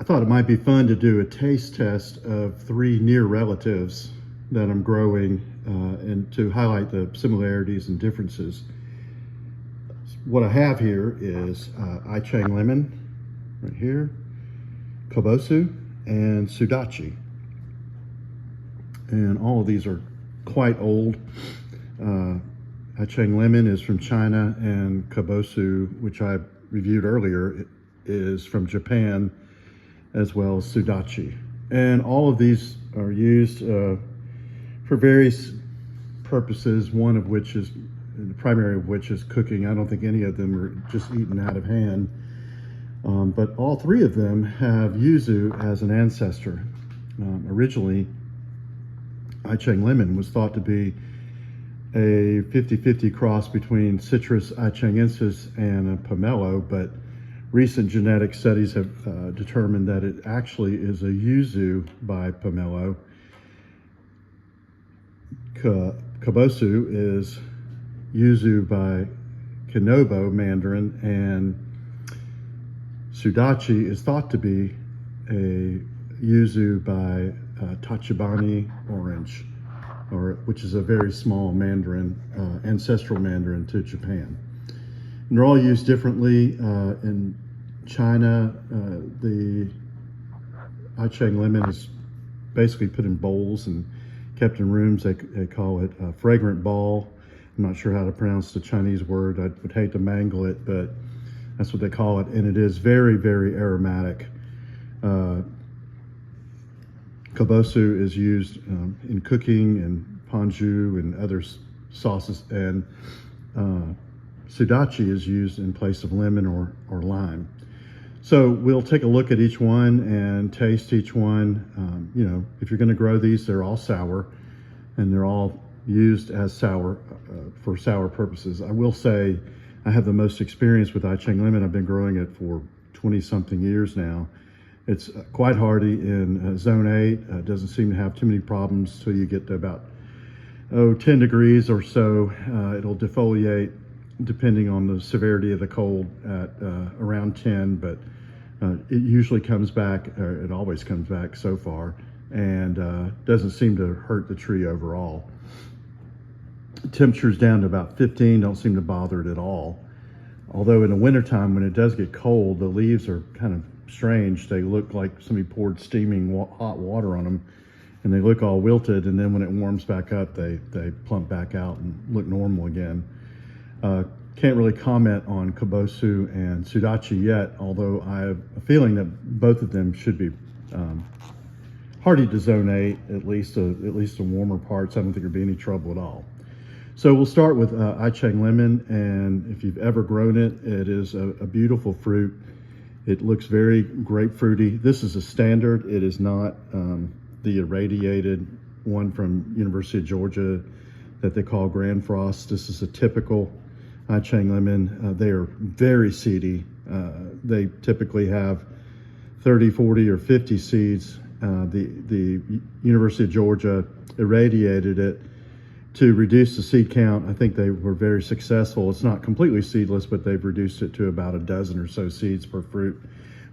thought it might be fun to do a taste test of 3 near relatives that I'm growing and to highlight the similarities and differences. What I have here is Ichang lemon, right here, Kabosu, and Sudachi. And all of these are quite old. Ichang lemon is from China, and Kabosu, which I reviewed earlier, is from Japan, as well as Sudachi. And all of these are used for various purposes, one of which is, the primary of which is cooking. I don't think any of them are just eaten out of hand. But all 3 of them have Yuzu as an ancestor. Originally, Ichang lemon was thought to be a 50-50 cross between Citrus ichangensis and a pomelo, but recent genetic studies have determined that it actually is a Yuzu by pomelo. Kabosu is Yuzu by Kinobo mandarin, and Sudachi is thought to be a Yuzu by Tachibana orange, which is a very small mandarin, ancestral mandarin to Japan. And they're all used differently. In China, the Ichang lemon is basically put in bowls and kept in rooms. They call it a fragrant ball. I'm not sure how to pronounce the Chinese word. I would hate to mangle it, but that's what they call it. And it is very, very aromatic. Kabosu is used in cooking and ponzu and other sauces, and Sudachi is used in place of lemon or lime. So we'll take a look at each one and taste each one. You know, if you're going to grow these, they're all sour, and they're all used as sour for sour purposes. I will say I have the most experience with Ichang lemon. I've been growing it for 20-something years now. It's quite hardy in zone 8. Doesn't seem to have too many problems till you get to about 10 degrees or so. It'll defoliate depending on the severity of the cold at around 10, but it usually comes back, or it always comes back so far, and doesn't seem to hurt the tree overall. Temperatures down to about 15 don't seem to bother it at all. Although in the wintertime, when it does get cold, the leaves are kind of strange. They look like somebody poured steaming hot water on them, and they look all wilted, and then when it warms back up, they plump back out and look normal again. Can't really comment on Kabosu and Sudachi yet, although I have a feeling that both of them should be hardy to zone 8, at least in warmer parts. I don't think there'd be any trouble at all. So we'll start with Ichang lemon, and if you've ever grown it, it is a beautiful fruit. It looks very grapefruity. This is a standard. It is not the irradiated one from University of Georgia that they call Grand Frost. This is a typical Ichang lemon. They are very seedy. They typically have 30, 40, or 50 seeds. The University of Georgia irradiated it to reduce the seed count. I think they were very successful. It's not completely seedless, but they've reduced it to about a dozen or so seeds per fruit,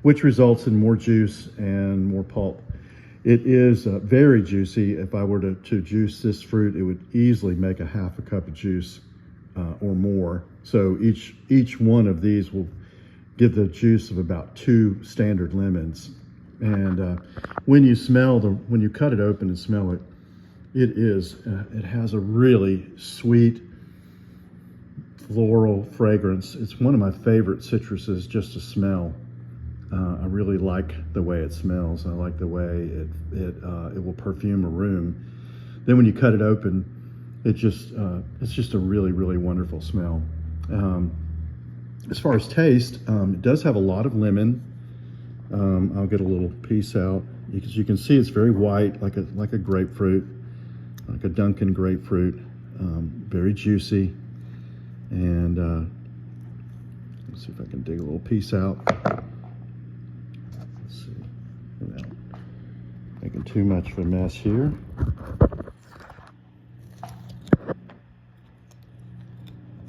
which results in more juice and more pulp. It is very juicy. If I were to juice this fruit, it would easily make a half a cup of juice or more. So each one of these will give the juice of about 2 standard lemons. And when you cut it open and smell it, it has a really sweet floral fragrance. It's one of my favorite citruses just to smell. I really like the way it smells. I like the way it will perfume a room. Then when you cut it open, it's just a really, really wonderful smell. As far as taste, it does have a lot of lemon. I'll get a little piece out because you can see it's very white, like a grapefruit, like a Dunkin' grapefruit. Very juicy. And let's see if I can dig a little piece out. Let's see, without making too much of a mess here.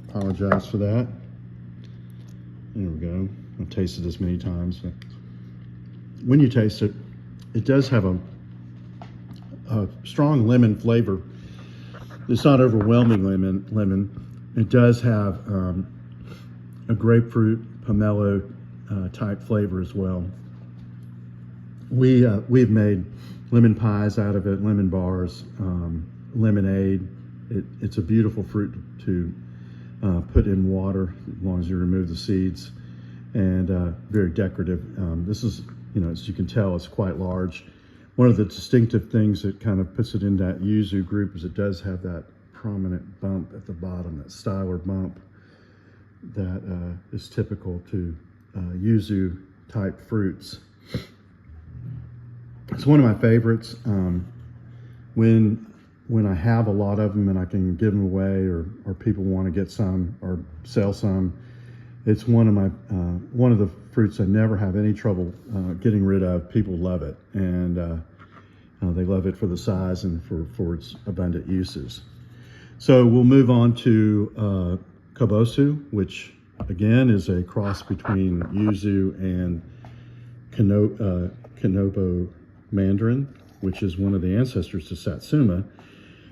Apologize for that. There we go. I've tasted this many times. So when you taste it, it does have a strong lemon flavor. It's not overwhelming lemon. It does have a grapefruit, pomelo type flavor as well. We've made lemon pies out of it, lemon bars, lemonade. It's a beautiful fruit to put in water as long as you remove the seeds, and very decorative. This is, as you can tell, it's quite large. One of the distinctive things that kind of puts it in that yuzu group is it does have that prominent bump at the bottom, that styler bump that is typical to yuzu type fruits. It's one of my favorites. When I have a lot of them and I can give them away, or people want to get some or sell some, it's one of the fruits I never have any trouble getting rid of. People love it, and they love it for the size and for its abundant uses. So we'll move on to Kabosu, which again is a cross between Yuzu and Kanobo Mandarin, which is one of the ancestors to Satsuma.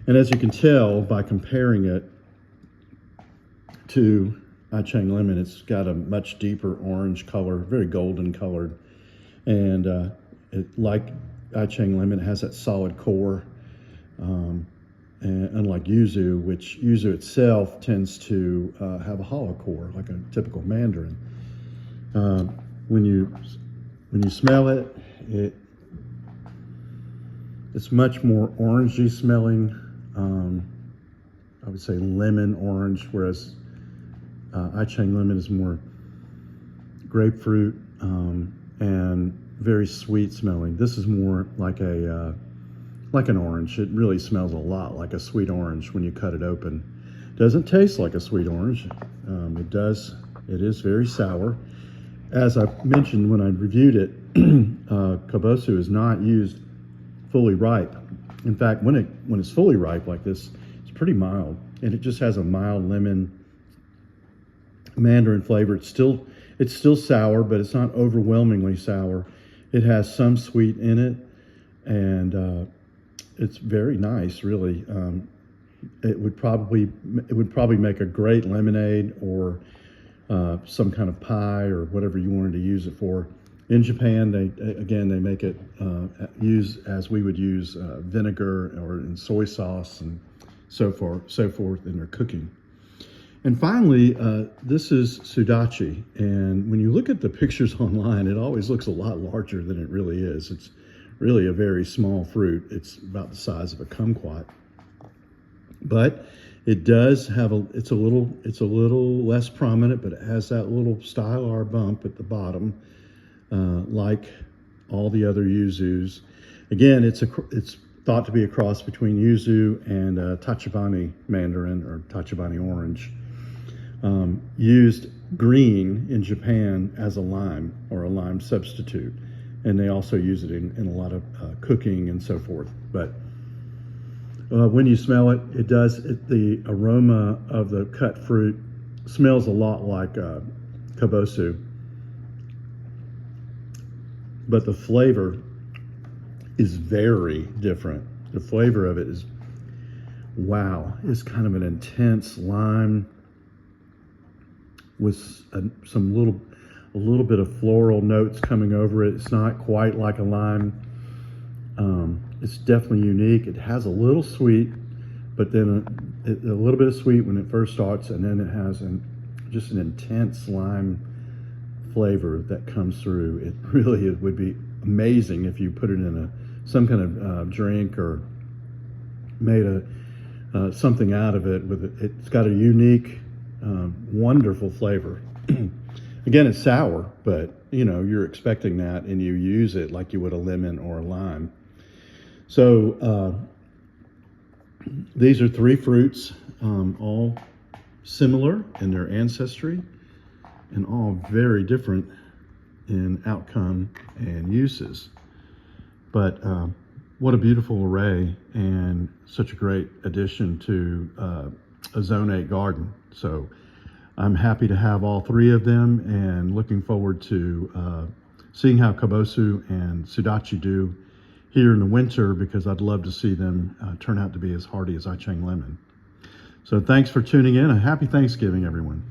And as you can tell by comparing it to Ichang lemon, it's got a much deeper orange color, very golden colored. And like Ichang lemon, it has that solid core. And unlike Yuzu, which Yuzu itself tends to have a hollow core, like a typical mandarin. When you smell it, it's much more orangey smelling. I would say lemon orange, whereas Ichang lemon is more grapefruit and very sweet smelling. This is more like an orange. It really smells a lot like a sweet orange when you cut it open. Doesn't taste like a sweet orange. It is very sour. As I mentioned when I reviewed it, Kabosu is not used fully ripe. In fact, when it's fully ripe like this, it's pretty mild, and it just has a mild lemon mandarin flavor. It's still sour, but it's not overwhelmingly sour. It has some sweet in it, and it's very nice, really. It would probably make a great lemonade or some kind of pie or whatever you wanted to use it for. In Japan, they make it as we would use vinegar or in soy sauce and so forth in their cooking. And finally, this is Sudachi. And when you look at the pictures online, it always looks a lot larger than it really is. It's really a very small fruit. It's about the size of a kumquat. But it does have it's a little less prominent, but it has that little stylar bump at the bottom, like all the other yuzus. Again, it's thought to be a cross between yuzu and Tachibana mandarin or Tachibana orange. Used green in Japan as a lime or a lime substitute, and they also use it in a lot of cooking and so forth. But when you smell it, the aroma of the cut fruit smells a lot like Kabosu, but the flavor is very different. The flavor of it is, wow, it's kind of an intense lime with a little bit of floral notes coming over it. It's not quite like a lime. It's definitely unique. It has a little sweet, but then a little bit of sweet when it first starts, and then it has just an intense lime flavor that comes through. It really would be amazing if you put it in some kind of drink or made something out of it. It's got a unique, wonderful flavor. Again, it's sour, but you're expecting that, and you use it like you would a lemon or a lime. So these are three fruits, all similar in their ancestry and all very different in outcome and uses. But what a beautiful array and such a great addition to a Zone 8 garden. So I'm happy to have all three of them and looking forward to seeing how Kabosu and Sudachi do here in the winter, because I'd love to see them turn out to be as hardy as Ichang lemon. So thanks for tuning in. A happy Thanksgiving, everyone.